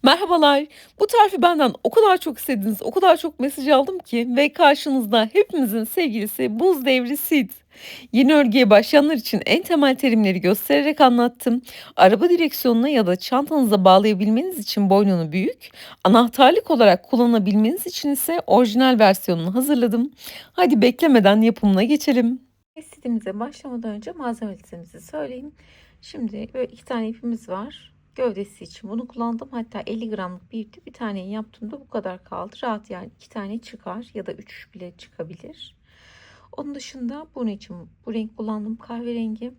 Merhabalar. Bu tarifi benden o kadar çok istediniz, o kadar çok mesaj aldım ki ve karşınızda hepimizin sevgilisi Buz Devri Sid. Yeni örgüye başlayanlar için en temel terimleri göstererek anlattım. Araba direksiyonuna ya da çantanıza bağlayabilmeniz için boynunu büyük, anahtarlık olarak kullanabilmeniz için ise orijinal versiyonunu hazırladım. Hadi beklemeden yapımına geçelim. Sitemize başlamadan önce malzeme listemizi söyleyeyim. Şimdi böyle iki tane ipimiz var. Gövdesi için bunu kullandım. Hatta 50 gramlık bir ipti. Bir taneyi yaptığımda bu kadar kaldı. Rahat yani iki tane çıkar ya da üç bile çıkabilir. Onun dışında bunun için bu renk kullandım, kahverengi.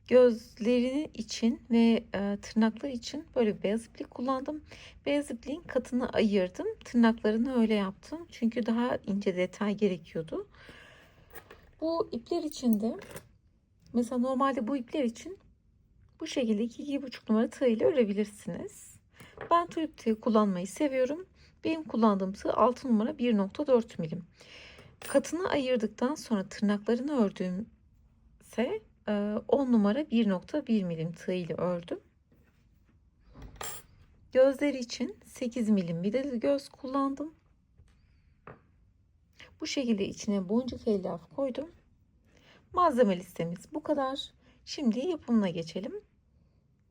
Gözlerini için ve tırnaklar için böyle bir beyaz iplik kullandım. Beyaz ipliğin katını ayırdım. Tırnaklarını öyle yaptım. Çünkü daha ince detay gerekiyordu. Bu ipler için de mesela normalde bu ipler için bu şekilde 2,5 numara tığ ile örebilirsiniz. Ben tulip tığı kullanmayı seviyorum. Benim kullandığım tığ 6 numara 1,4 milim. Katını ayırdıktan sonra tırnaklarını ördüğümse 10 numara 1,1 milim tığ ile ördüm. Gözleri için 8 milim bir göz kullandım. Bu şekilde içine boncuk elyaf koydum. Malzeme listemiz bu kadar. Şimdi yapımına geçelim.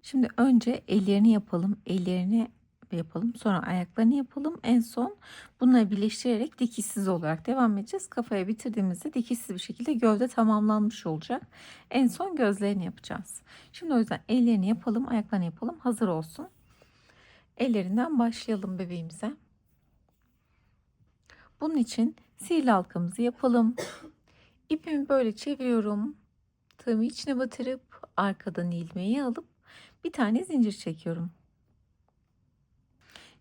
Şimdi önce ellerini yapalım. Ellerini yapalım. Sonra ayaklarını yapalım. En son bunları birleştirerek dikişsiz olarak devam edeceğiz. Kafaya bitirdiğimizde dikişsiz bir şekilde gövde tamamlanmış olacak. En son gözlerini yapacağız. Şimdi o yüzden ellerini yapalım, ayaklarını yapalım. Hazır olsun. Ellerinden başlayalım bebeğimize. Bunun için sihirli halkamızı yapalım. İpimi böyle çeviriyorum. Tığımı içine batırıp arkadan ilmeği alıp bir tane zincir çekiyorum.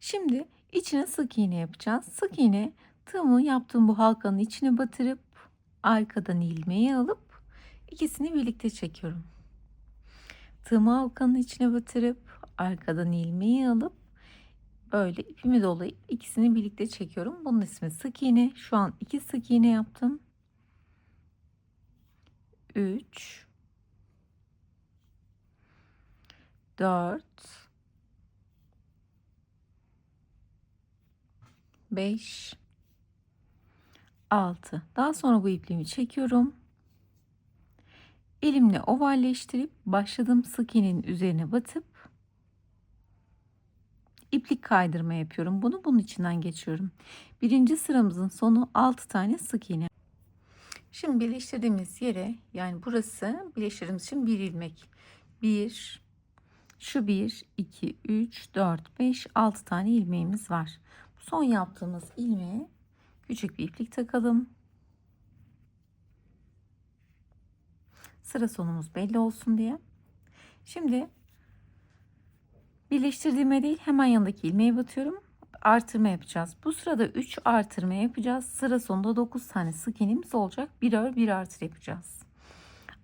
Şimdi içine sık iğne yapacağız. Sık iğne tığımı yaptığım bu halkanın içine batırıp arkadan ilmeği alıp ikisini birlikte çekiyorum. Tığımı halkanın içine batırıp arkadan ilmeği alıp böyle ipimi dolayıp ikisini birlikte çekiyorum. Bunun ismi sık iğne. Şu an 2 sık iğne yaptım. 3 4 5 6. Daha sonra bu ipliğimi çekiyorum. Elimle ovalleştirip başladığım sık iğnenin üzerine batıp iplik kaydırma yapıyorum. Bunun içinden geçiyorum. Birinci sıramızın sonu 6 tane sık iğne. Şimdi birleştirdiğimiz yere, yani burası birleştirdiğimiz için bir ilmek. 1 şu 1 2 3 4 5 6 tane ilmeğimiz var. Son yaptığımız ilmeğe küçük bir iplik takalım. Sıra sonumuz belli olsun diye. Şimdi birleştirdiğime değil, hemen yanındaki ilmeğe batıyorum. Artırma yapacağız. Bu sırada 3 artırma yapacağız. Sıra sonunda 9 tane sık iğnemiz olacak. Bir ör bir artır yapacağız.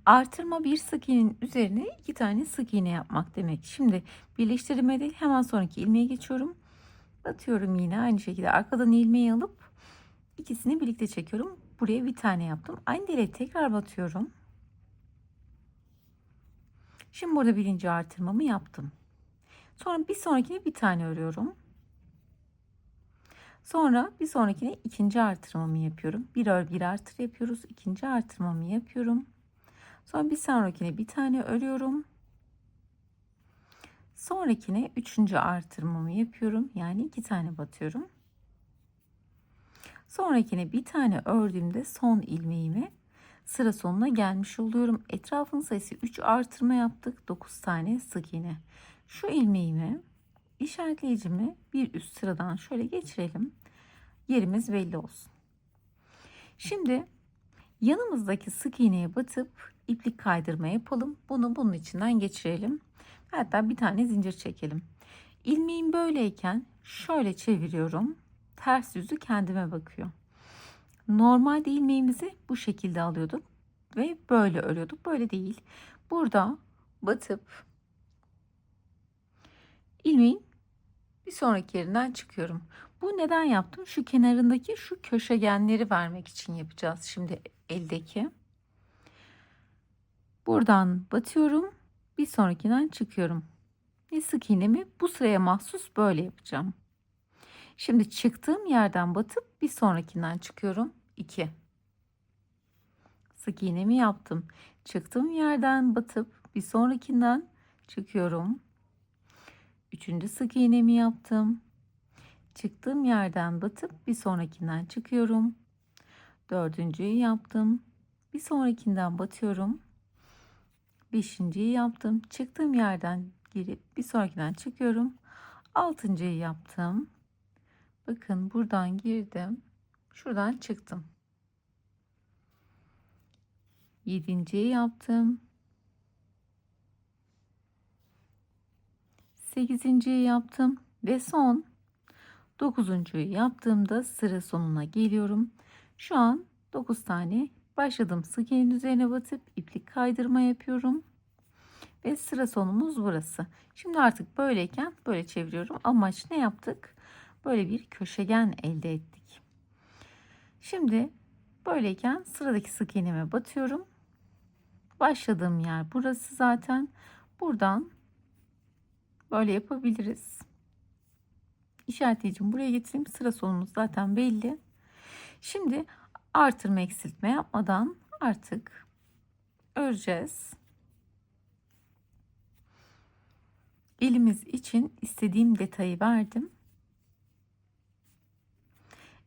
Artırma bir sık iğnenin üzerine 2 tane sık iğne yapmak demek. Şimdi birleştirme değil, hemen sonraki ilmeğe geçiyorum. Batıyorum yine aynı şekilde arkadan ilmeği alıp ikisini birlikte çekiyorum. Buraya bir tane yaptım. Aynı deliğe tekrar batıyorum. Şimdi burada birinci artırmamı yaptım. Sonra bir sonrakine bir tane örüyorum. Sonra bir sonrakine ikinci artırmamı yapıyorum. Bir ör bir artır yapıyoruz. İkinci artırmamı yapıyorum. Sonra bir sonrakine bir tane örüyorum. Sonrakine üçüncü artırmamı yapıyorum. Yani iki tane batıyorum. Sonrakine bir tane ördüğümde son ilmeğimi sıra sonuna gelmiş oluyorum. Etrafın sayısı 3 artırma yaptık. 9 tane sık iğne. Şu ilmeğimi işaretleyicimi bir üst sıradan şöyle geçirelim. Yerimiz belli olsun. Şimdi yanımızdaki sık iğneye batıp iplik kaydırma yapalım. Bunu bunun içinden geçirelim. Hatta bir tane zincir çekelim. İlmeğim böyleyken şöyle çeviriyorum. Ters yüzü kendime bakıyor. Normalde ilmeğimizi bu şekilde alıyorduk ve böyle örüyorduk. Böyle değil. Burada batıp ilmeğin bir sonraki yerinden çıkıyorum. Bu neden yaptım? Şu kenarındaki şu köşegenleri vermek için yapacağız şimdi eldeki. Buradan batıyorum. Bir sonrakinden çıkıyorum. Ve sık iğnemi bu sıraya mahsus böyle yapacağım. Şimdi çıktığım yerden batıp bir sonrakinden çıkıyorum. 2. Sık iğnemi yaptım. Çıktığım yerden batıp bir sonrakinden çıkıyorum. Üçüncü sık iğnemi yaptım. Çıktığım yerden batıp bir sonrakinden çıkıyorum. Dördüncüyü yaptım. Bir sonrakinden batıyorum. Beşinciyi yaptım. Çıktığım yerden girip bir sonrakinden çıkıyorum. Altıncıyı yaptım. Bakın buradan girdim. Şuradan çıktım. Yedinciyi yaptım. Sekizinciyi yaptım. Ve son dokuzuncuyu yaptığımda sıra sonuna geliyorum. Şu an 9 tane başladım. Sık iğnenin üzerine batıp iplik kaydırma yapıyorum. Ve sıra sonumuz burası. Şimdi artık böyleyken böyle çeviriyorum. Amaç ne yaptık? Böyle bir köşegen elde ettik. Şimdi böyleyken sıradaki sık iğneme batıyorum. Başladığım yer burası zaten. Buradan böyle yapabiliriz. İşaretleyicimi buraya getireyim. Sıra sonumuz zaten belli. Şimdi artırma eksiltme yapmadan artık öreceğiz. Elimiz için istediğim detayı verdim.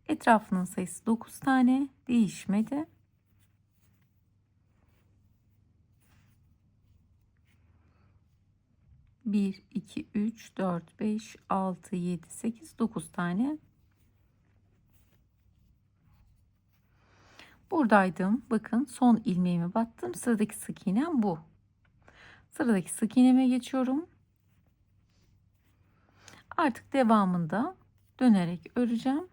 Etrafının sayısı 9 tane, değişmedi. Bir, iki, üç, dört, beş, altı, yedi, sekiz, 9 tane. Buradaydım. Bakın son ilmeğimi battım. Sıradaki sık iğnem bu. Sıradaki sık iğneme geçiyorum. Artık devamında dönerek öreceğim.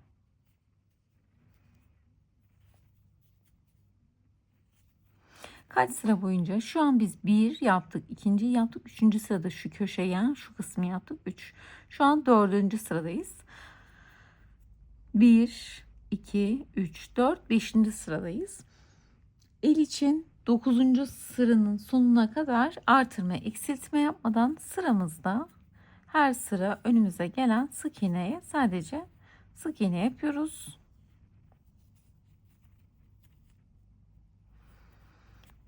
Kaç sıra boyunca? Şu an biz bir yaptık, ikinciyi yaptık, üçüncü sırada şu köşegen, şu kısmı yaptık. 3. Şu an dördüncü sıradayız. 1, 2, 3, 4, 5. sıradayız. El için 9. sıranın sonuna kadar artırma, eksiltme yapmadan sıramızda her sıra önümüze gelen sık iğneye sadece sık iğne yapıyoruz.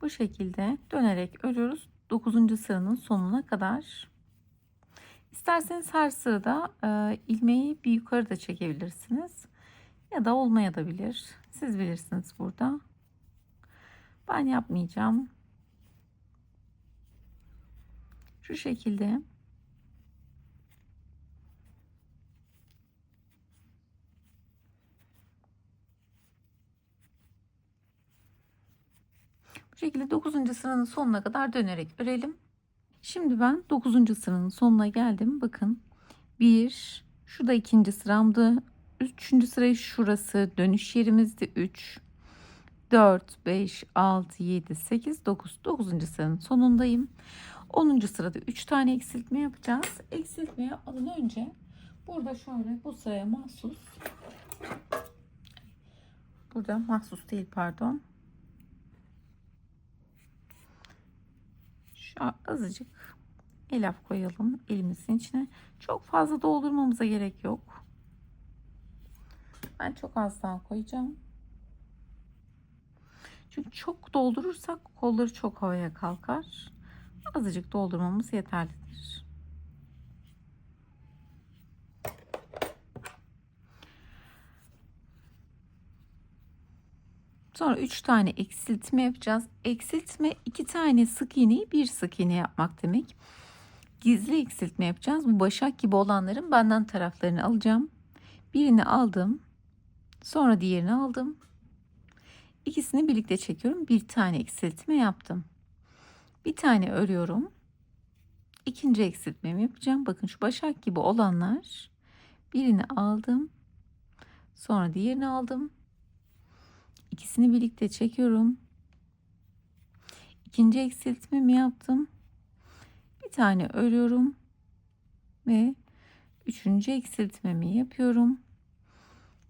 Bu şekilde dönerek örüyoruz 9. sıranın sonuna kadar. İsterseniz her sırada ilmeği bir yukarı da çekebilirsiniz. Ya da olmayabilir. Siz bilirsiniz burada. Ben yapmayacağım. Şu şekilde. Bu şekilde 9. sıranın sonuna kadar dönerek örelim. Şimdi ben 9. sıranın sonuna geldim. Bakın 1, şurada ikinci sıramdı. 3. sırayı şurası dönüş yerimizdi. 3, 4, 5, 6, 7, 8, 9. 9. sıranın sonundayım. 10. sırada 3 tane eksiltme yapacağız. Eksiltme yapmadan önce burada şöyle bu sıraya mahsus, burada mahsus değil pardon. Şu azıcık elaf koyalım elimizin içine. Çok fazla doldurmamıza gerek yok. Ben çok az daha koyacağım. Çünkü çok doldurursak kolları çok havaya kalkar. Azıcık doldurmamız yeterlidir. Sonra 3 tane eksiltme yapacağız. Eksiltme 2 tane sık iğneyi bir sık iğne yapmak demek. Gizli eksiltme yapacağız. Bu başak gibi olanların benden taraflarını alacağım. Birini aldım. Sonra diğerini aldım. İkisini birlikte çekiyorum. Bir tane eksiltme yaptım. Bir tane örüyorum. İkinci eksiltmemi yapacağım. Bakın şu başak gibi olanlar. Birini aldım. Sonra diğerini aldım. İkisini birlikte çekiyorum. İkinci eksiltmemi yaptım. Bir tane örüyorum. Ve üçüncü eksiltmemi yapıyorum.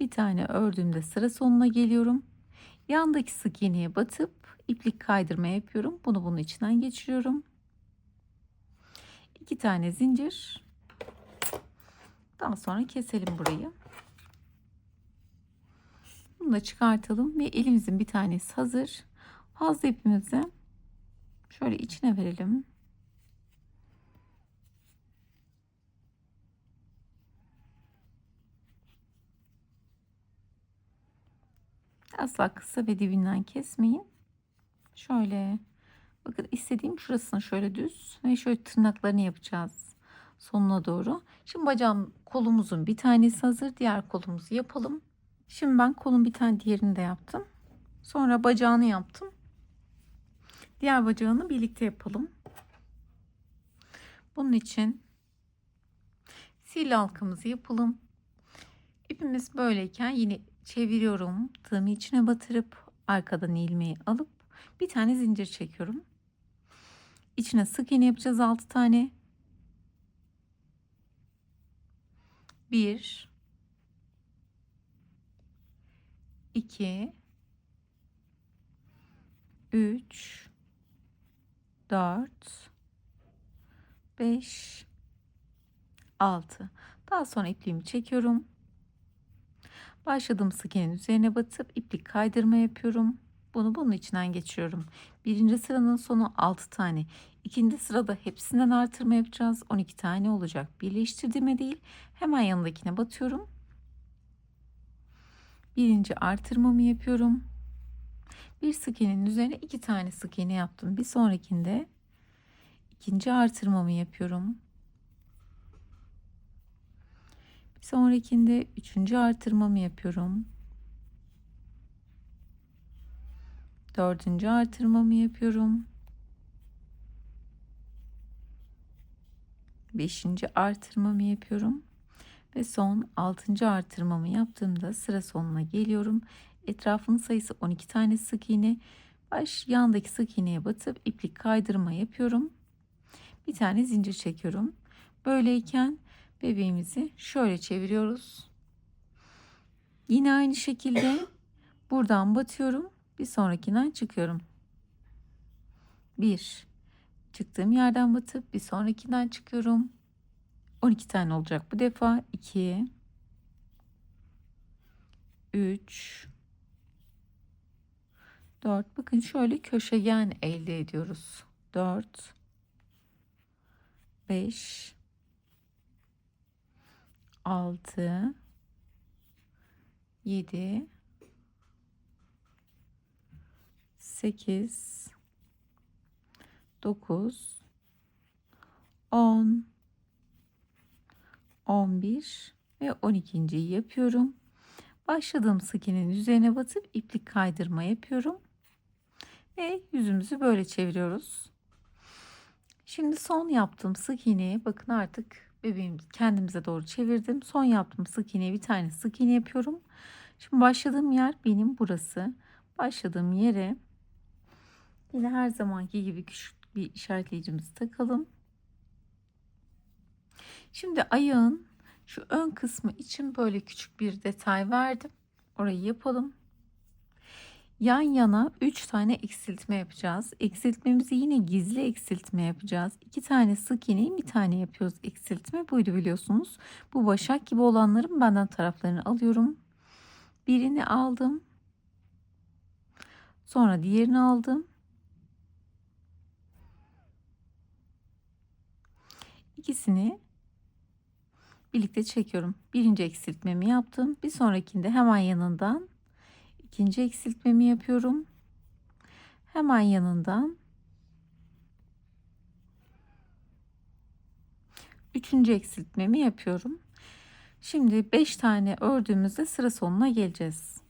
Bir tane ördüğümde sıra sonuna geliyorum. Yandaki sık iğneye batıp iplik kaydırma yapıyorum. Bunu bunun içinden geçiriyorum. 2 tane zincir. Daha sonra keselim burayı. Bunu da çıkartalım ve elimizin bir tanesi hazır. Fazla ipimizi şöyle içine verelim. Asla kısa ve dibinden kesmeyin. Şöyle bakın, istediğim şurasını şöyle düz ve şöyle tırnaklarını yapacağız sonuna doğru. Şimdi bacağım, kolumuzun bir tanesi hazır. Diğer kolumuzu yapalım. Şimdi ben kolun bir tane diğerini de yaptım. Sonra bacağını yaptım. Diğer bacağını birlikte yapalım. Bunun için sil halkamızı yapalım. İpimiz böyleyken yine çeviriyorum. Tığımı içine batırıp arkadan ilmeği alıp bir tane zincir çekiyorum. İçine sık iğne yapacağız 6 tane. 1 2 3 4 5 6. Daha sonra ipliğimi çekiyorum. Başladığım sık iğnenin üzerine batıp iplik kaydırma yapıyorum. Bunun içinden geçiyorum. Birinci sıranın sonu 6 tane. İkinci sırada hepsinden artırma yapacağız. 12 tane olacak. Birleştirdiğime değil, hemen yanındakine batıyorum. Birinci artırmamı yapıyorum. Bir sık iğnenin üzerine 2 tane sık iğne yaptım. Bir sonrakinde ikinci artırmamı yapıyorum. Bir sonrakinde üçüncü artırmamı yapıyorum. Dördüncü artırmamı yapıyorum. Beşinci artırmamı yapıyorum. Ve son 6. artırmamı yaptığımda sıra sonuna geliyorum. Etrafının sayısı 12 tane sık iğne. Yandaki sık iğneye batıp iplik kaydırma yapıyorum. Bir tane zincir çekiyorum. Böyleyken bebeğimizi şöyle çeviriyoruz. Yine aynı şekilde buradan batıyorum. Bir sonrakinden çıkıyorum. 1. Çıktığım yerden batıp bir sonrakinden çıkıyorum. 12 tane olacak bu defa. 2 3 4. Bakın şöyle köşegen elde ediyoruz. 4 5 6 7 8 9 10 11 ve 12.'yi yapıyorum. Başladığım sık iğnenin üzerine batıp iplik kaydırma yapıyorum. Ve yüzümüzü böyle çeviriyoruz. Şimdi son yaptığım sık iğneye bakın, artık bebeğim kendimize doğru çevirdim. Son yaptığım sık iğneye bir tane sık iğne yapıyorum. Şimdi başladığım yer benim burası. Başladığım yere yine her zamanki gibi küçük bir işaretleyicimizi takalım. Şimdi ayağın şu ön kısmı için böyle küçük bir detay verdim. Orayı yapalım. Yan yana 3 tane eksiltme yapacağız. Eksiltmemizi yine gizli eksiltme yapacağız. 2 tane sık iğneyi bir tane yapıyoruz. Eksiltme buydu biliyorsunuz. Bu başak gibi olanların benden taraflarını alıyorum. Birini aldım. Sonra diğerini aldım. İkisini birlikte çekiyorum. Birinci eksiltmemi yaptım. Bir sonrakinde hemen yanından ikinci eksiltmemi yapıyorum. Hemen yanından üçüncü eksiltmemi yapıyorum. Şimdi 5 tane ördüğümüzde sıra sonuna geleceğiz.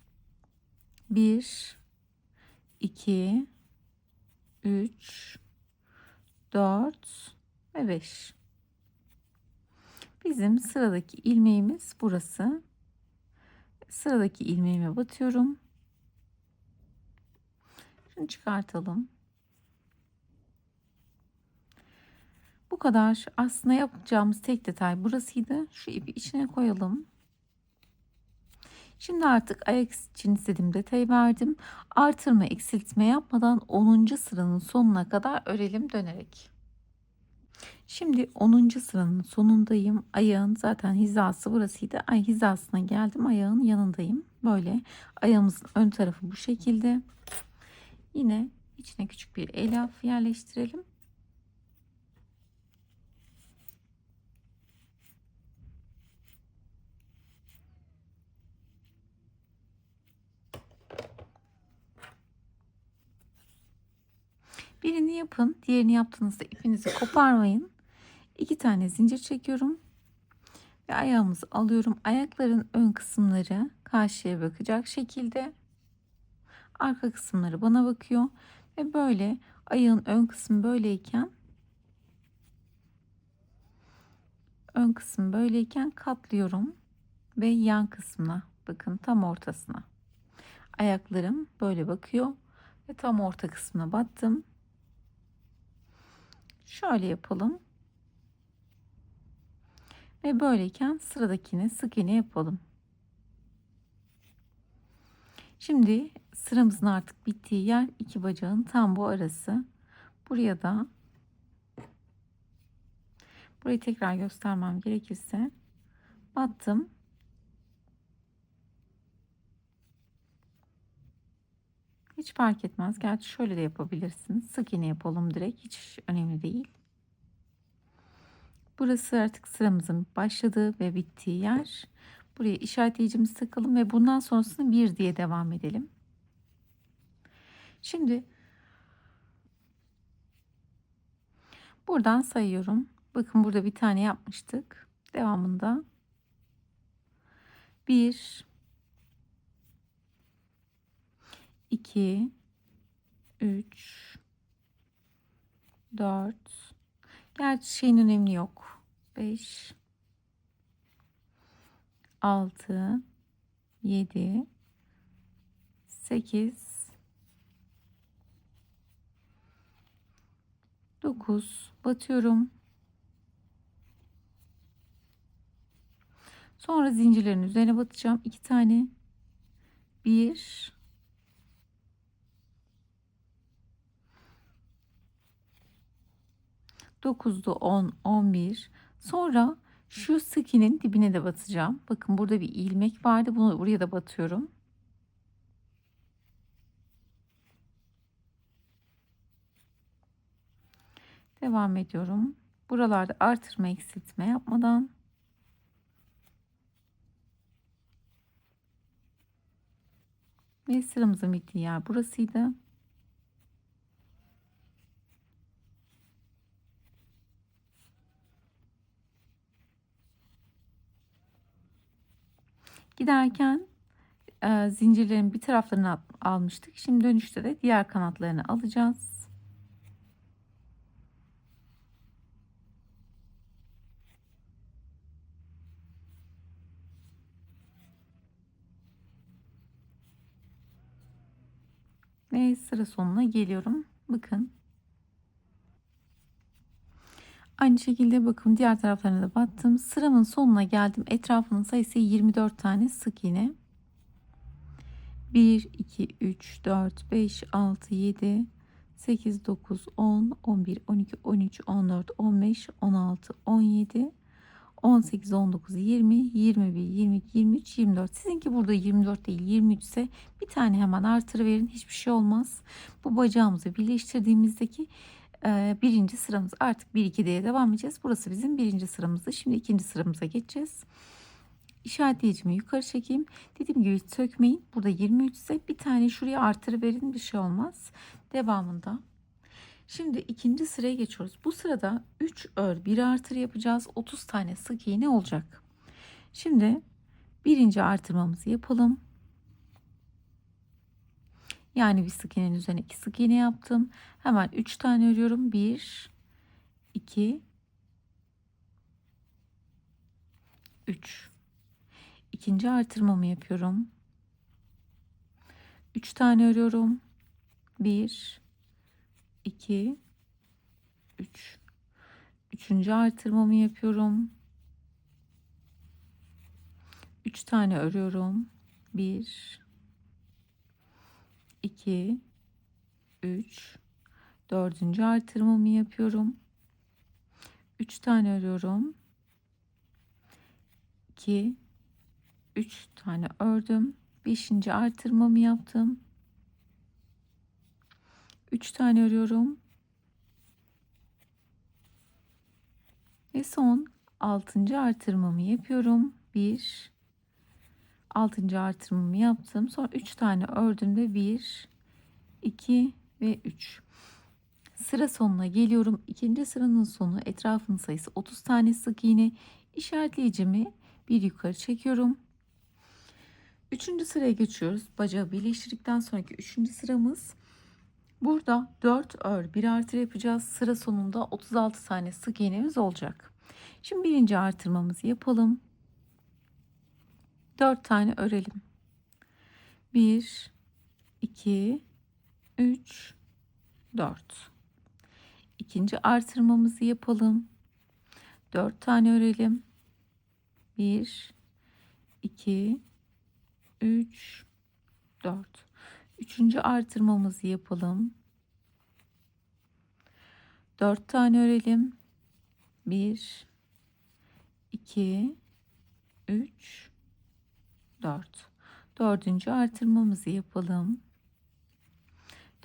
1 2 3 4 ve 5. Bizim sıradaki ilmeğimiz burası. Sıradaki ilmeğime batıyorum. Şunu çıkartalım. Bu kadar. Aslında yapacağımız tek detay burasıydı. Şu ipi içine koyalım. Şimdi artık ayak için istediğim detayı verdim. Artırma, eksiltme yapmadan 10. sıranın sonuna kadar örelim dönerek. Şimdi 10. sıranın sonundayım. Ayağın zaten hizası burasıydı. Ay hizasına geldim. Ayağın yanındayım. Böyle ayağımızın ön tarafı bu şekilde. Yine içine küçük bir elyaf yerleştirelim. Birini yapın. Diğerini yaptığınızda ipinizi koparmayın. 2 tane zincir çekiyorum. Ve ayağımızı alıyorum. Ayakların ön kısımları karşıya bakacak şekilde. Arka kısımları bana bakıyor. Ve böyle ayağın ön kısmı böyleyken katlıyorum. Ve yan kısmına bakın, tam ortasına. Ayaklarım böyle bakıyor. Ve tam orta kısmına battım. Şöyle yapalım. Ve böyleyken sıradakine sık iğne yapalım. Şimdi sıramızın artık bittiği yer iki bacağın tam bu arası. Burayı tekrar göstermem gerekirse battım. Hiç fark etmez. Gerçi şöyle de yapabilirsiniz. Sık iğne yapalım direkt. Hiç önemli değil. Burası artık sıramızın başladığı ve bittiği yer. Buraya işaretleyicimizi takalım ve bundan sonrasını 1 diye devam edelim. Şimdi buradan sayıyorum. Bakın burada bir tane yapmıştık. Devamında 1, 2, 3, 4. Gerçi şeyin önemi yok. 5, 6, 7, 8, 9 batıyorum. Sonra zincirlerin üzerine batacağım. 2 tane. 1, 9'du 10, 11. Sonra şu sık iğnenin dibine de batacağım. Bakın burada bir ilmek vardı. Bunu buraya da batıyorum. Devam ediyorum. Buralarda artırma eksiltme yapmadan. Ve sıramızın bittiği yer burasıydı. Giderken zincirlerin bir taraflarını almıştık. Şimdi dönüşte de diğer kanatlarını alacağız. Ve sıra sonuna geliyorum. Bakın. Aynı şekilde bakın diğer taraflarına da battım. Sıramın sonuna geldim. Etrafının sayısı 24 tane sık iğne. 1, 2, 3, 4, 5, 6, 7, 8, 9, 10, 11, 12, 13, 14, 15, 16, 17, 18, 19, 20, 21, 22, 23, 24. Sizinki burada 24 değil 23 ise bir tane hemen artırıverin. Hiçbir şey olmaz. Bu bacağımızı birleştirdiğimizdeki birinci sıramız. Artık 1 2 diye devam edeceğiz. Burası bizim birinci sıramızdı. Şimdi ikinci sıramıza geçeceğiz. İşaretleyicimi yukarı çekeyim. Dediğim gibi sökmeyin. Burada 23 ise bir tane şuraya artırıverin. Bir şey olmaz. Devamında. Şimdi ikinci sıraya geçiyoruz. Bu sırada 3 ör 1 artır yapacağız. 30 tane sık iğne olacak. Şimdi birinci artırmamızı yapalım. Yani bir sık iğnenin üzerine 2 sık iğne yaptım. Hemen 3 tane örüyorum. 1, 2, 3. İkinci artırmamı yapıyorum. 3 tane örüyorum. 1, 2, 3. Üçüncü artırmamı yapıyorum. 3 tane örüyorum. 1, 2, 3. Dördüncü artırmamı yapıyorum. 3 tane örüyorum. 2, 3 tane ördüm. 5. artırmamı yaptım. 3 tane örüyorum. Ve son 6. artırmamı yapıyorum. 1, 6. artırmamı yaptım. Sonra 3 tane ördüm de 1, 2 ve 3. Sıra sonuna geliyorum. İkinci sıranın sonu, etrafının sayısı 30 tane sık iğne. İşaretleyicimi bir yukarı çekiyorum. Üçüncü sıraya geçiyoruz. Bacağı birleştirdikten sonraki üçüncü sıramız. Burada 4 ör 1 artır yapacağız. Sıra sonunda 36 tane sık iğnemiz olacak. Şimdi birinci artırmamızı yapalım. 4 tane örelim. 1, 2, 3, 4. İkinci artırmamızı yapalım. 4 tane örelim. 1, 2, 3, 4. Üçüncü artırmamızı yapalım. 4 tane örelim. 1, 2, 3, 4. Dördüncü artırmamızı yapalım.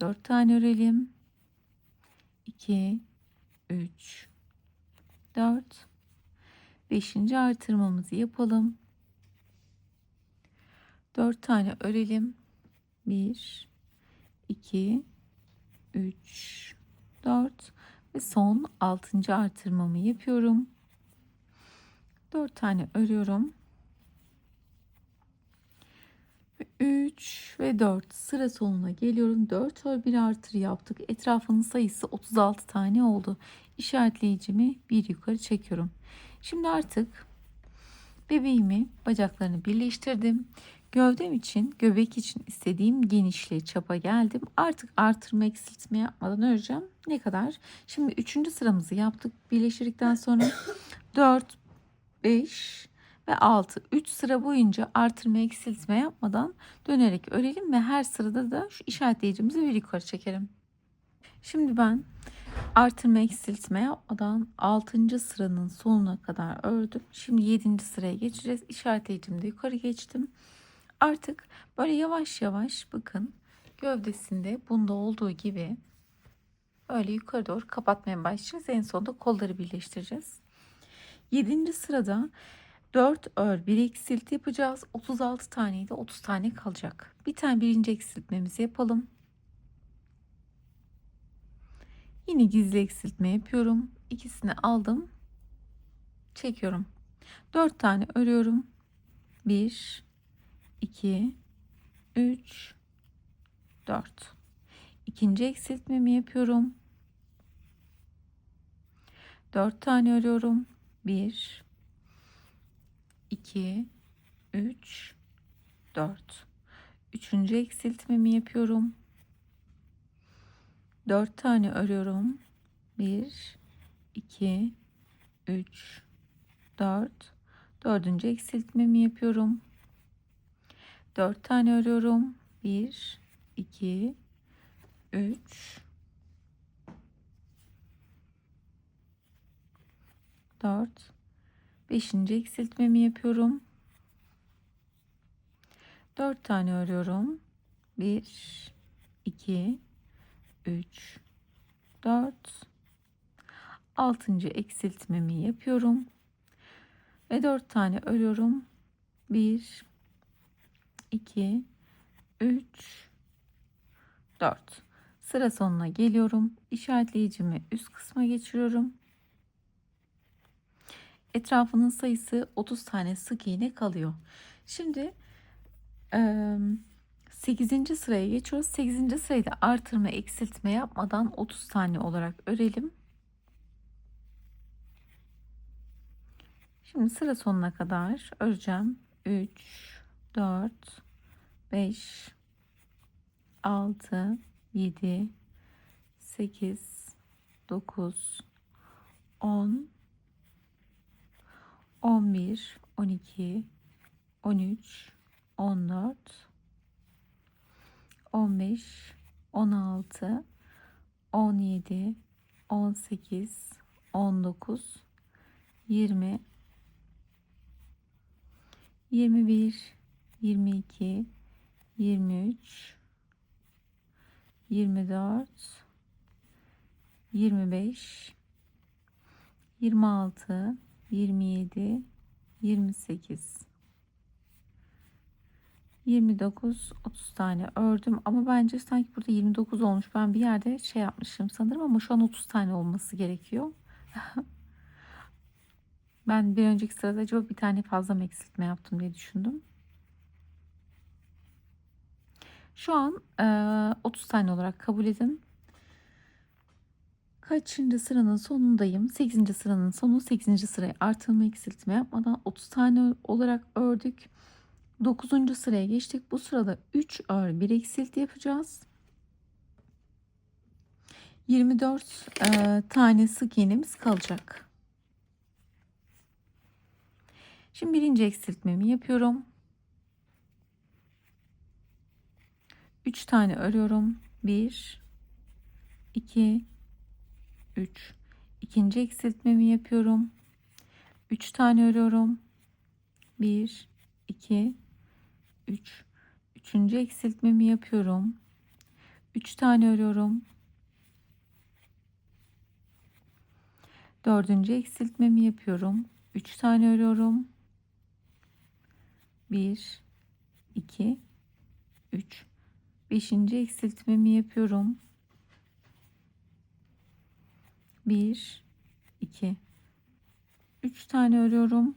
4 tane örelim. 2, 3, 4. Beşinci artırmamızı yapalım. 4 tane örelim. 1, 2, 3, 4 ve son 6. artırmamı yapıyorum. 4 tane örüyorum. 3 ve 4 sıra sonuna geliyorum. 4 ör 1 artır yaptık. Etrafının sayısı 36 tane oldu. İşaretleyicimi bir yukarı çekiyorum. Şimdi artık bebeğimi bacaklarını birleştirdim. Gövdem için, göbek için istediğim genişliğe çapa geldim. Artık artırma eksiltme yapmadan öreceğim. Ne kadar? Şimdi 3. sıramızı yaptık. Birleştirdikten sonra 4, 5 ve 6. 3 sıra boyunca artırma eksiltme yapmadan dönerek örelim ve her sırada da şu işaretleyicimizi bir yukarı çekelim. Şimdi ben artırma eksiltme yapmadan 6. sıranın sonuna kadar ördüm. Şimdi 7. sıraya geçeceğiz. İşaretleyicimi de yukarı geçtim. Artık böyle yavaş yavaş bakın gövdesinde bunda olduğu gibi böyle yukarı doğru kapatmaya başlayacağız. En sonunda kolları birleştireceğiz. 7. sırada 4 ör 1 eksilti yapacağız. 36 taneydi, 30 tane kalacak. Bir tane birinci eksiltmemizi yapalım. Yine gizli eksiltme yapıyorum. İkisini aldım. Çekiyorum. 4 tane örüyorum. 1, 2, 3, 4. İkinci eksiltmemi yapıyorum. 4 tane örüyorum. 1, 2, 3, 4. Üçüncü eksiltmemi yapıyorum. 4 tane örüyorum. 1, 2, 3, 4. Dördüncü eksiltmemi yapıyorum. 4 tane örüyorum. 1, 2, 3, 4. Beşinci eksiltmemi yapıyorum. 4 tane örüyorum. 1, 2, 3, 4. Altıncı eksiltmemi yapıyorum. Ve 4 tane örüyorum. 1, 2, 3, 4. Sıra sonuna geliyorum. İşaretleyicimi üst kısma geçiriyorum. Etrafının sayısı 30 tane sık iğne kalıyor. Şimdi 8. sıraya geçiyoruz. 8. sırayı da artırma eksiltme yapmadan 30 tane olarak örelim. Şimdi sıra sonuna kadar öreceğim. 3, 4, 5, 6, 7, 8, 9, 10, 11, 12, 13, 14, 15, 16, 17, 18, 19 20, 21, 22, 23, 24, 25, 26, 27, 28, 29, 30 tane ördüm ama bence sanki burada 29 olmuş. Ben bir yerde şey yapmışım sanırım ama şu an 30 tane olması gerekiyor. Ben bir önceki sırada acaba bir tane fazla mı eksiltme yaptım diye düşündüm. Şu an 30 tane olarak kabul edin. Kaçıncı sıranın sonundayım? 8. sıranın sonu. 8. sıraya artırma eksiltme yapmadan 30 tane olarak ördük. 9. sıraya geçtik. Bu sırada 3 ör 1 eksilt yapacağız. 24 tane sık iğnemiz kalacak. Şimdi birinci eksiltmemi yapıyorum. 3 tane örüyorum. 1, 2, 3. İkinci eksiltmemi yapıyorum. 3 tane örüyorum. 1, 2, 3. Üçüncü eksiltmemi yapıyorum. 3 tane örüyorum. Dördüncü eksiltmemi yapıyorum. 3 tane örüyorum. 1, 2, 3. Beşinci eksiltmemi yapıyorum. 1, 2, 3 tane örüyorum.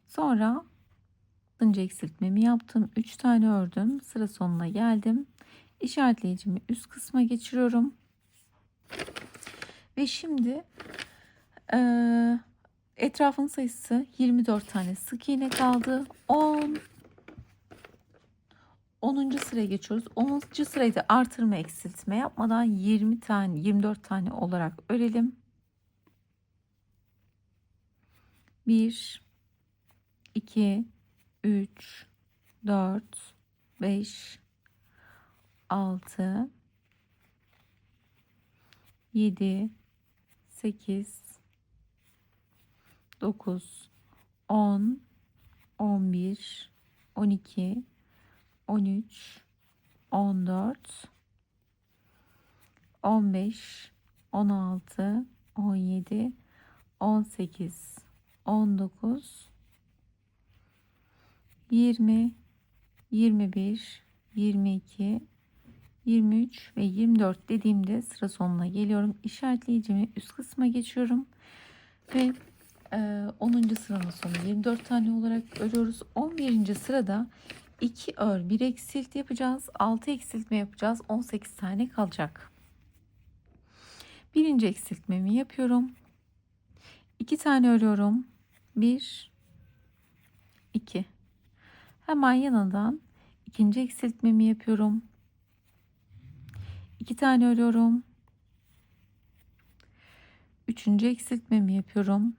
Sonra 6. eksiltmemi yaptım. 3 tane ördüm. Sıra sonuna geldim. İşaretleyicimi üst kısma geçiriyorum. Ve şimdi etrafın sayısı 24 tane sık iğne kaldı. 10. sıraya geçiyoruz. 10. sırayı da artırma eksiltme yapmadan 20 tane 24 tane olarak örelim. 1, 2, 3, 4, 5, 6, 7, 8, 9, 10, 11, 12, 13, 14, 15, 16, 17, 18, 19, 20, 21, 22, 23 ve 24 dediğimde sıra sonuna geliyorum. İşaretleyicimi üst kısma geçiyorum ve 10. sıranın sonu 24 tane olarak örüyoruz. 11. sırada 2 ör 1 eksilt yapacağız. 6 eksiltme yapacağız. 18 tane kalacak. Birinci eksiltmemi yapıyorum. 2 tane örüyorum. 1, 2. Hemen yanından ikinci eksiltmemi yapıyorum. 2 tane örüyorum. Üçüncü eksiltmemi yapıyorum.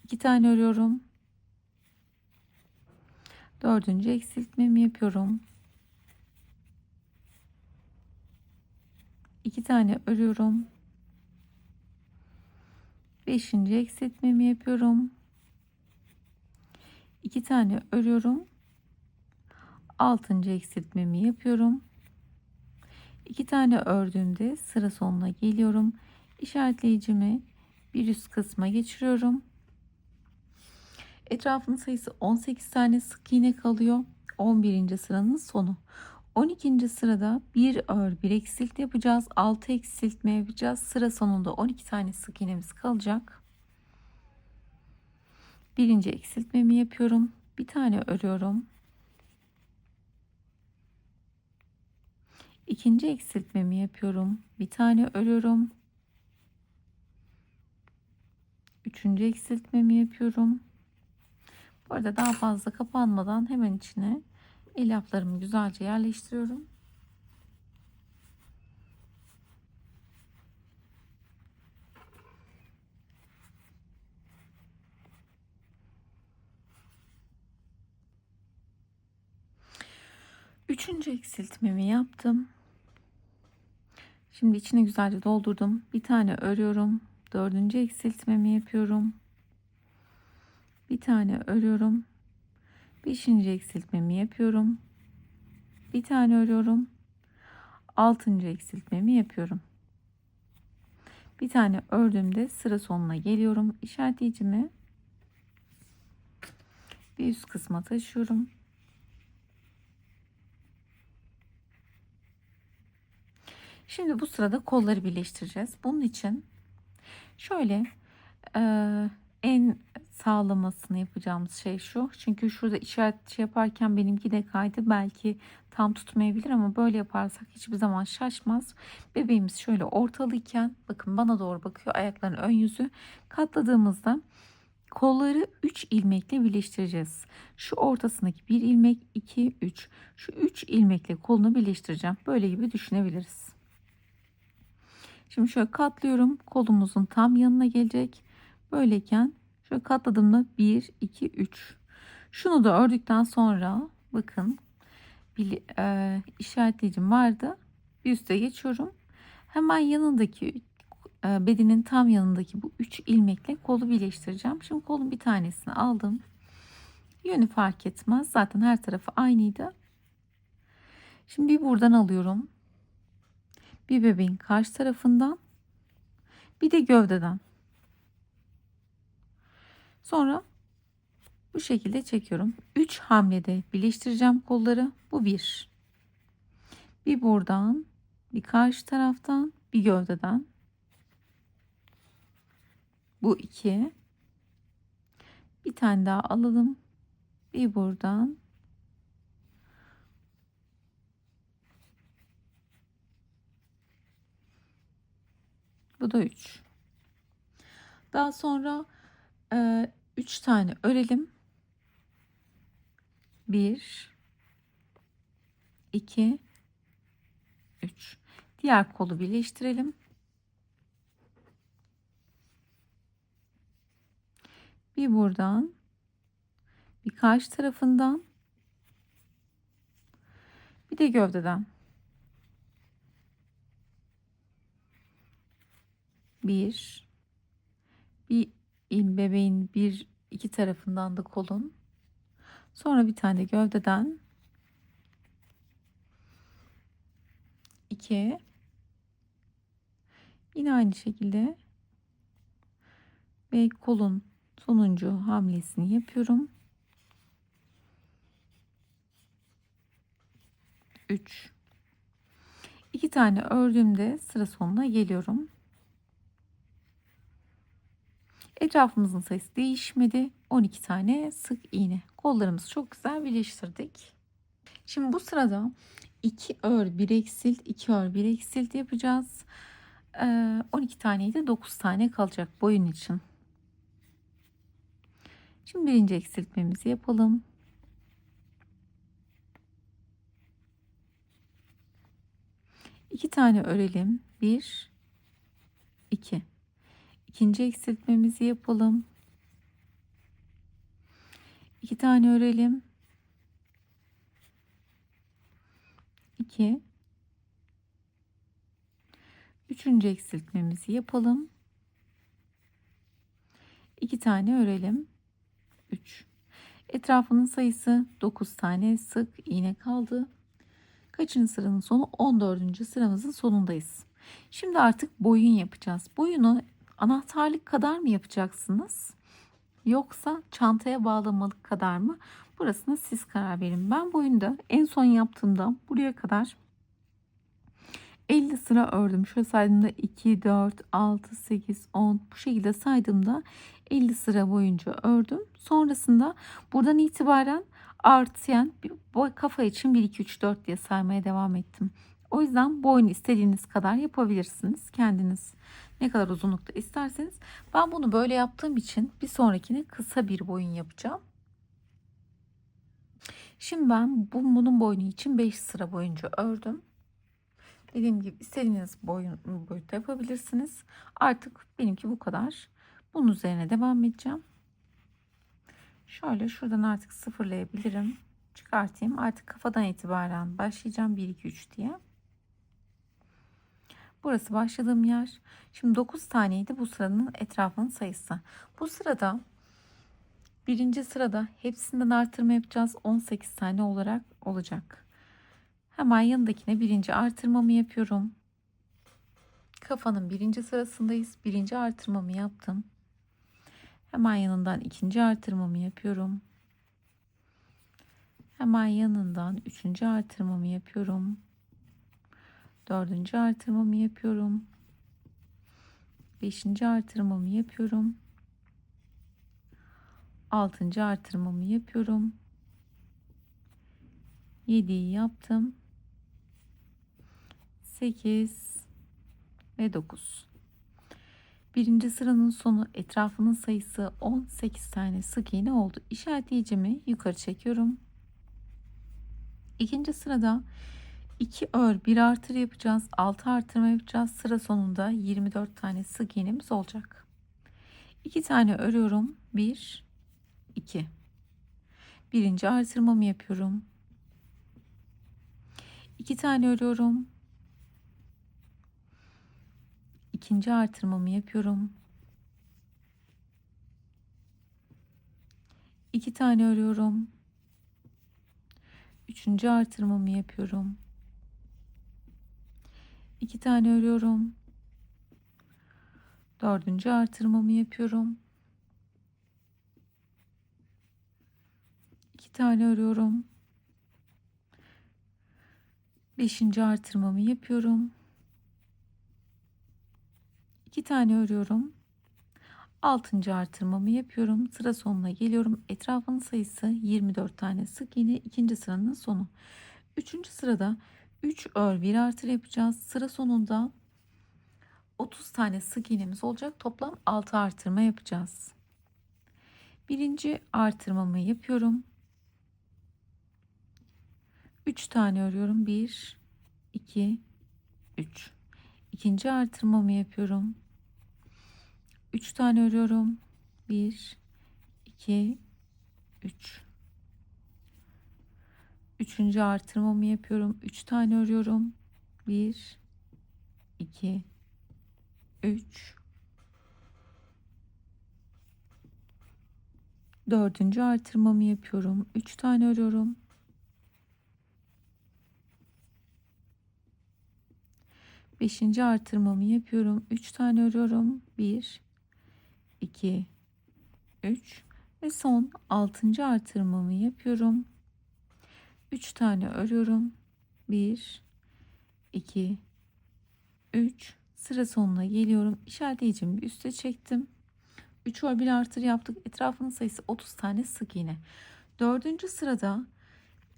2 tane örüyorum. Dördüncü eksiltmemi yapıyorum. 2 tane örüyorum. Beşinci eksiltmemi yapıyorum. 2 tane örüyorum. Altıncı eksiltmemi yapıyorum. 2 tane ördüğümde sıra sonuna geliyorum. İşaretleyicimi bir üst kısma geçiriyorum. Etrafının sayısı 18 tane sık iğne kalıyor. 11. sıranın sonu. 12. sırada 1 ör 1 eksilt yapacağız. 6 eksiltme yapacağız. Sıra sonunda 12 tane sık iğnemiz kalacak. Birinci eksiltmemi yapıyorum. Bir tane örüyorum. İkinci eksiltmemi yapıyorum. Bir tane örüyorum. Üçüncü eksiltmemi yapıyorum. Bu arada daha fazla kapanmadan hemen içine elyaflarımı güzelce yerleştiriyorum. Üçüncü eksiltmemi yaptım. Şimdi içine güzelce doldurdum. Bir tane örüyorum. Dördüncü eksiltmemi yapıyorum. Bir tane örüyorum. Beşinci eksiltmemi yapıyorum. Bir tane örüyorum. Altıncı eksiltmemi yapıyorum. Bir tane ördüğümde sıra sonuna geliyorum. İşaretleyicimi bir üst kısma taşıyorum. Şimdi bu sırada kolları birleştireceğiz. Bunun için şöyle en sağlamasını yapacağımız şey şu. Çünkü şurada işaret yaparken benimki de kaydı. Belki tam tutmayabilir ama böyle yaparsak hiçbir zaman şaşmaz. Bebeğimiz şöyle ortalıyken bakın bana doğru bakıyor. Ayaklarının ön yüzü katladığımızda kolları 3 ilmekle birleştireceğiz. Şu ortasındaki bir ilmek, 2, 3. Şu 3 ilmekle kolunu birleştireceğim. Böyle gibi düşünebiliriz. Şimdi şöyle katlıyorum. Kolumuzun tam yanına gelecek. Böyleyken şöyle katladığımda 1, 2, 3. Şunu da ördükten sonra bakın bir işaretleyicim vardı. Bir üste geçiyorum. Hemen yanındaki bedenin tam yanındaki bu 3 ilmekle kolu birleştireceğim. Şimdi kolun bir tanesini aldım. Yönü fark etmez. Zaten her tarafı aynıydı. Şimdi bir buradan alıyorum. Bir bebeğin karşı tarafından. Bir de gövdeden. Sonra bu şekilde çekiyorum. 3 hamlede birleştireceğim kolları. Bu bir. Bir buradan, bir karşı taraftan, bir gövdeden. Bu iki. Bir tane daha alalım. Bir buradan. Bu da 3. Daha sonra 3 tane örelim. 1, 2, 3. Diğer kolu birleştirelim. Bir buradan, bir karşı tarafından, bir de gövdeden. Bir bebeğin bir iki tarafından da kolun. Sonra bir tane gövdeden. 2. Yine aynı şekilde ve kolun sonuncu hamlesini yapıyorum. 3. 2 tane ördüğümde sıra sonuna geliyorum. Etrafımızın sayısı değişmedi. 12 tane sık iğne. Kollarımızı çok güzel birleştirdik. Şimdi bu sırada 2 ör 1 eksilt 2 ör 1 eksilt yapacağız. 12 taneyi de 9 tane kalacak boyun için. Şimdi birinci eksiltmemizi yapalım. İki tane örelim. 1, 2. İkinci eksiltmemizi yapalım. 2 tane örelim. 2. Üçüncü eksiltmemizi yapalım. 2 tane örelim. 3. Etrafının sayısı 9 tane sık iğne kaldı. Kaçıncı sıranın sonu? 14. sıramızın sonundayız. Şimdi artık boyun yapacağız. Boyunu anahtarlık kadar mı yapacaksınız? Yoksa çantaya bağlamalık kadar mı? Burasına siz karar verin. Ben boyunda en son yaptığımda buraya kadar 50 sıra ördüm. Şöyle saydığımda 2, 4, 6, 8, 10 bu şekilde saydığımda 50 sıra boyunca ördüm. Sonrasında buradan itibaren artıyan boy kafa için 1, 2, 3, 4 diye saymaya devam ettim. O yüzden boyunu istediğiniz kadar yapabilirsiniz. Kendiniz ne kadar uzunlukta isterseniz. Ben bunu böyle yaptığım için bir sonrakine kısa bir boyun yapacağım. Şimdi ben bunun boynu için 5 sıra boyunca ördüm. Dediğim gibi istediğiniz boyutta yapabilirsiniz. Artık benimki bu kadar. Bunun üzerine devam edeceğim. Şöyle şuradan artık sıfırlayabilirim. Çıkartayım. Artık kafadan itibaren başlayacağım. 1, 2, 3 diye. Burası başladığım yer. Şimdi 9 taneydi bu sıranın etrafının sayısı. Bu sırada birinci sırada hepsinden artırma yapacağız. 18 tane olarak olacak. Hemen yanındakine birinci artırmamı yapıyorum. Kafanın birinci sırasındayız. Birinci artırmamı yaptım. Hemen yanından ikinci artırmamı yapıyorum. Hemen yanından üçüncü artırmamı yapıyorum. Dördüncü artırmamı yapıyorum. Beşinci artırmamı yapıyorum. Altıncı artırmamı yapıyorum. 7'yi yaptım. 8 ve 9. Birinci sıranın sonu, etrafının sayısı 18 tane sık iğne oldu. İşaretleyicimi yukarı çekiyorum. İkinci sırada 2 ör 1 artır yapacağız. 6 artırma yapacağız. Sıra sonunda 24 tane sık iğnemiz olacak. 2 tane örüyorum. 1 2. Birinci artırmamı yapıyorum. 2 tane örüyorum. İkinci artırmamı yapıyorum. 2 tane örüyorum. Üçüncü artırmamı yapıyorum. 2 tane örüyorum. Dördüncü artırmamı yapıyorum. 2 tane örüyorum. Beşinci artırmamı yapıyorum. 2 tane örüyorum. Altıncı artırmamı yapıyorum. Sıra sonuna geliyorum. Etrafının sayısı 24 tane sık iğne. İkinci sıranın sonu. Üçüncü sırada 3 ör 1 artır yapacağız. Sıra sonunda 30 tane sık iğnemiz olacak. Toplam 6 artırma yapacağız. Birinci artırmamı yapıyorum. 3 tane örüyorum. 1 2 3. İkinci artırmamı yapıyorum. 3 tane örüyorum. 1 2 3. Üçüncü artırmamı yapıyorum. 3 tane örüyorum. 1 2 3. Dördüncü artırmamı yapıyorum. 3 tane örüyorum. 5. artırmamı yapıyorum. 3 tane örüyorum. 1 2 3 ve son 6. artırmamı yapıyorum. 3 tane örüyorum. 1 2 3. Sıra sonuna geliyorum. İşaretleyicimi bir üste çektim. 3 ör 1 artır yaptık. Etrafının sayısı 30 tane sık iğne. Dördüncü sırada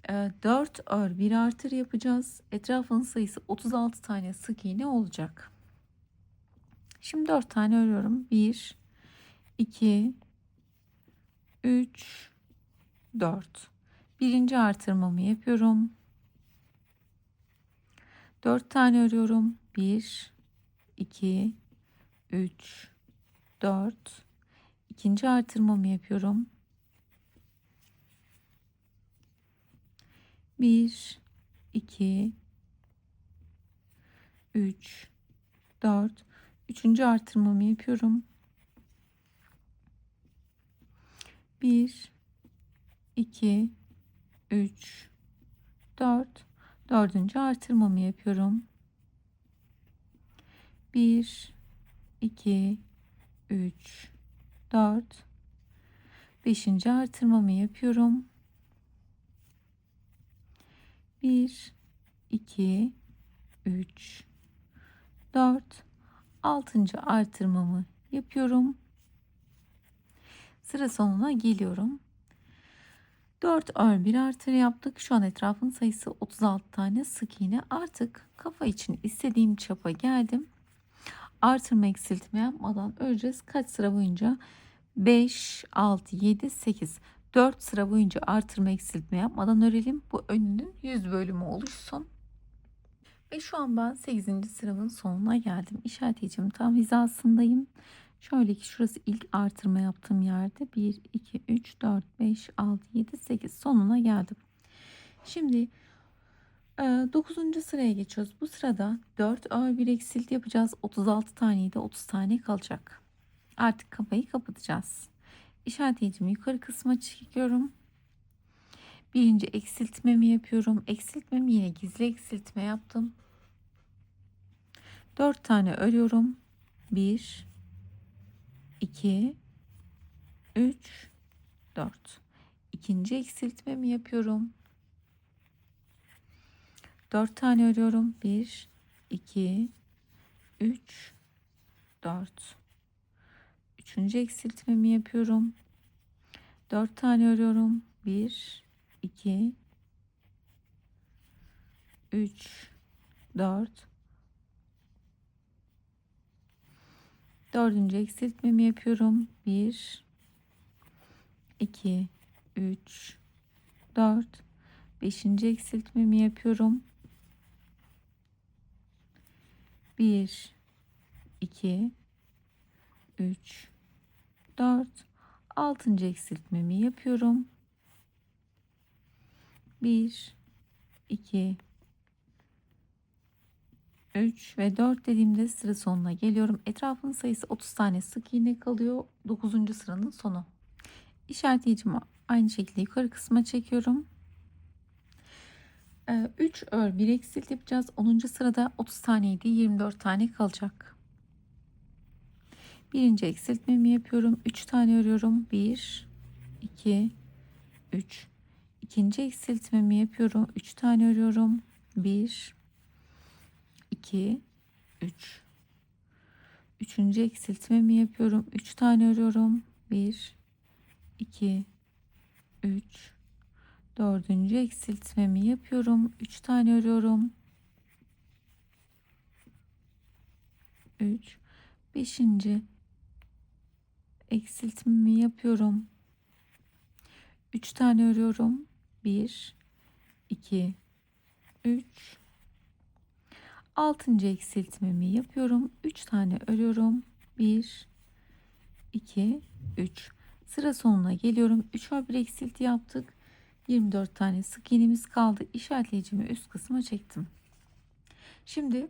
4 ör 1 artır yapacağız. Etrafının sayısı 36 tane sık iğne olacak. Şimdi 4 tane örüyorum. 1 2 3 4. Birinci artırmamı yapıyorum. 4 tane örüyorum. 1 2 3 4. İkinci artırmamı yapıyorum. 1 2 3 4. Üçüncü artırmamı yapıyorum. 1 2 3 4. Dördüncü artırmamı yapıyorum. 1 2 3 4. Beşinci artırmamı yapıyorum. 1 2 3 4. Altıncı artırmamı yapıyorum. Sıra sonuna geliyorum. 4 ör 1 artır yaptık. Şu an etrafın sayısı 36 tane sık iğne. Artık kafa için istediğim çapa geldim. Artırma eksiltme yapmadan öreceğiz. Kaç sıra boyunca? 5, 6, 7, 8. 4 sıra boyunca artırma eksiltme yapmadan örelim. Bu önünün 100 bölümü oluşsun. Ve şu an ben 8. sıramın sonuna geldim. İşaretleyicim tam hizasındayım. Şöyle ki şurası ilk artırma yaptığım yerde 1, 2, 3, 4, 5, 6, 7, 8 sonuna geldim. Şimdi 9. sıraya geçiyoruz. Bu sırada 4 ör bir eksilt yapacağız. 36 taneyi de 30 tane kalacak. Artık kafayı kapatacağız. İşaretimi yukarı kısma çekiyorum. Birinci eksiltmemi yapıyorum. Eksiltmemi yine gizli eksiltme yaptım. 4 tane örüyorum. 1, 2, 3, 4. İkinci eksiltmemi yapıyorum. 4 tane örüyorum. 1, 2, 3, 4. Üçüncü eksiltmemi yapıyorum. 4 tane örüyorum. 1, 2, 3, 4. Dördüncü eksiltmemi yapıyorum. 1, 2, 3, 4. Beşinci eksiltmemi yapıyorum. 1, 2, 3, 4. Altıncı eksiltmemi yapıyorum. 1, 2, 3 ve 4 dediğimde sıra sonuna geliyorum. Etrafının sayısı 30 tane sık iğne kalıyor. 9. sıranın sonu. İşaretleyicimi aynı şekilde yukarı kısma çekiyorum. 3 ör 1 eksilt yapacağız. 10. sırada 30 taneydi. 24 tane kalacak. Birinci eksiltmemi yapıyorum. 3 tane örüyorum. 1, 2, 3. İkinci eksiltmemi yapıyorum. 3 tane örüyorum. 1, 2, 3. Üçüncü eksiltmemi yapıyorum. 3 tane örüyorum. 1, 2, 3. Dördüncü eksiltmemi yapıyorum. 3 tane örüyorum. 3. Beşinci eksiltmemi yapıyorum. 3 tane örüyorum. 1, 2, 3. Altıncı eksiltmemi yapıyorum. 3 tane örüyorum. 1, 2, 3. Sıra sonuna geliyorum. 3 ör 1 eksilti yaptık. 24 tane sık iğnemiz kaldı. İşaretleyicimi üst kısma çektim. Şimdi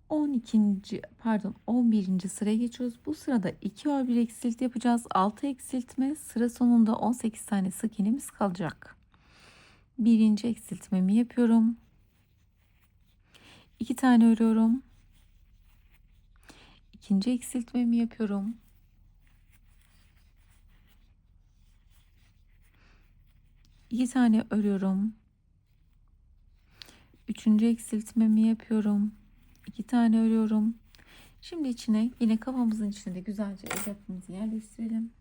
11. sıraya geçiyoruz. Bu sırada 2 ör 1 eksilti yapacağız. 6 eksiltme. Sıra sonunda 18 tane sık iğnemiz kalacak. Birinci eksiltmemi yapıyorum. 2 tane örüyorum. İkinci eksiltmemi yapıyorum. 2 tane örüyorum. Üçüncü eksiltmemi yapıyorum. 2 tane örüyorum. Şimdi içine yine kafamızın içinde güzelce elyafımızı yerleştirelim.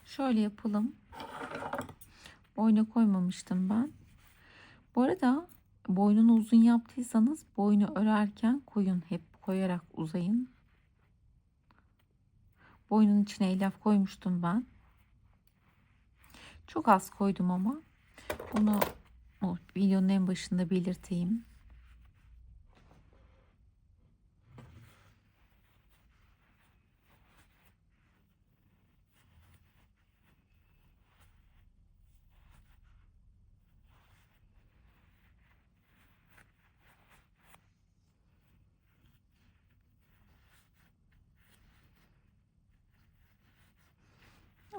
Şöyle yapalım. Boyuna koymamıştım ben. Bu arada boynunu uzun yaptıysanız boynu örerken koyun. Hep koyarak uzayın. Boynun içine elyaf koymuştum ben. Çok az koydum ama. Bunu o videonun en başında belirteyim.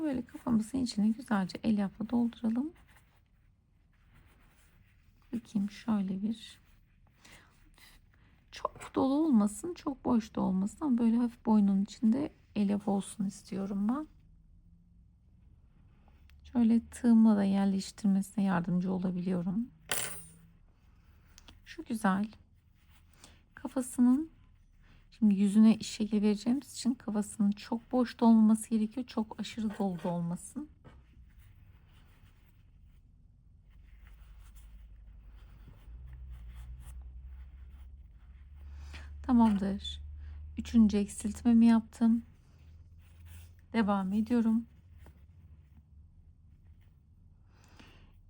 Böyle kafamızın içine güzelce elyafla dolduralım. Bakayım şöyle bir. Çok dolu olmasın, çok boş da olmasın ama böyle hafif boynun içinde elyaf olsun istiyorum ben. Şöyle tığımla da yerleştirmesine yardımcı olabiliyorum. Şu güzel. Kafasının şimdi yüzüne şekil vereceğimiz için kafasının çok boş da olmaması gerekiyor. Çok aşırı dolu da olmasın. Tamamdır. Üçüncü eksiltmemi yaptım. Devam ediyorum.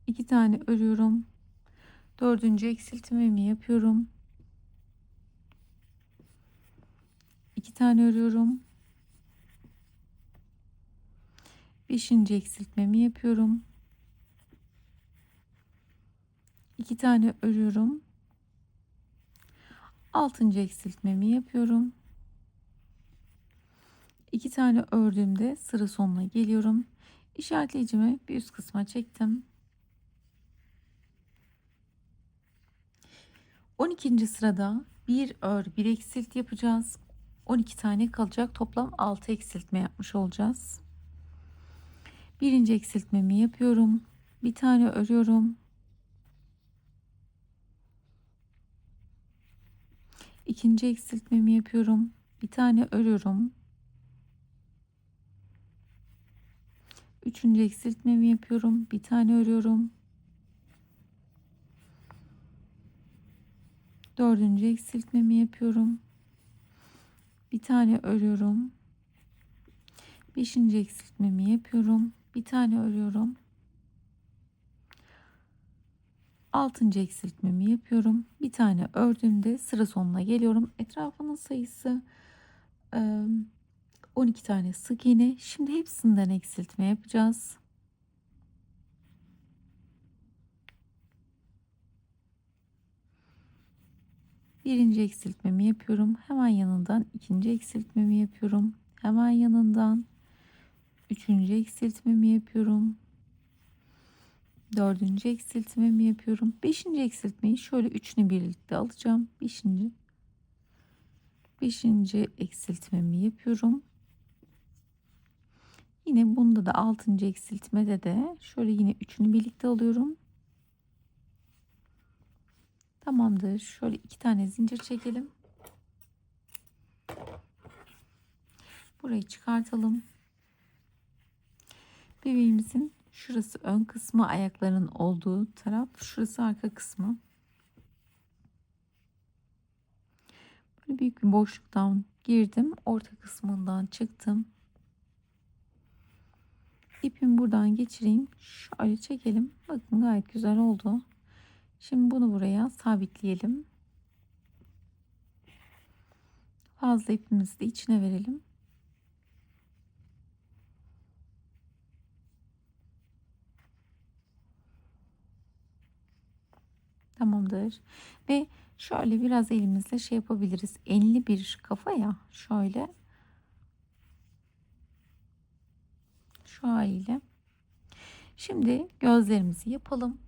2 tane örüyorum. Dördüncü eksiltmemi yapıyorum. 2 tane örüyorum. Beşinci eksiltmemi yapıyorum. 2 tane örüyorum. 6. eksiltmemi yapıyorum. 2 tane ördüğümde sıra sonuna geliyorum. İşaretleyicimi bir üst kısma çektim. 12. sırada bir ör bir eksilt yapacağız. 12 tane kalacak. Toplam 6 eksiltme yapmış olacağız. Birinci eksiltmemi yapıyorum. Bir tane örüyorum. İkinci eksiltmemi yapıyorum. Bir tane örüyorum. Üçüncü eksiltmemi yapıyorum. Bir tane örüyorum. Dördüncü eksiltmemi yapıyorum. Bir tane örüyorum. Beşinci eksiltmemi yapıyorum. Bir tane örüyorum. Altıncı eksiltmemi yapıyorum. Bir tane ördüğümde sıra sonuna geliyorum. Etrafının sayısı 12 tane sık iğne. Şimdi hepsinden eksiltme yapacağız. Birinci eksiltmemi yapıyorum. Hemen yanından ikinci eksiltmemi yapıyorum. Hemen yanından üçüncü eksiltmemi yapıyorum. Dördüncü eksiltmemi yapıyorum. Beşinci eksiltmeyi şöyle üçünü birlikte alacağım. Beşinci eksiltmemi yapıyorum. Yine bunda da 6. eksiltmede de şöyle yine üçünü birlikte alıyorum. Tamamdır. Şöyle 2 tane zincir çekelim. Burayı çıkartalım. Bebeğimizin şurası ön kısmı, ayaklarının olduğu taraf, şurası arka kısmı. Böyle büyük bir boşluktan girdim. Orta kısmından çıktım. İpimi buradan geçireyim. Şöyle çekelim. Bakın gayet güzel oldu. Şimdi bunu buraya sabitleyelim. Fazla ipimizi de içine verelim. Tamamdır. Ve şöyle biraz elimizle şey yapabiliriz. Enli bir kafa ya. Şöyle. Şu haliyle. Şimdi gözlerimizi yapalım.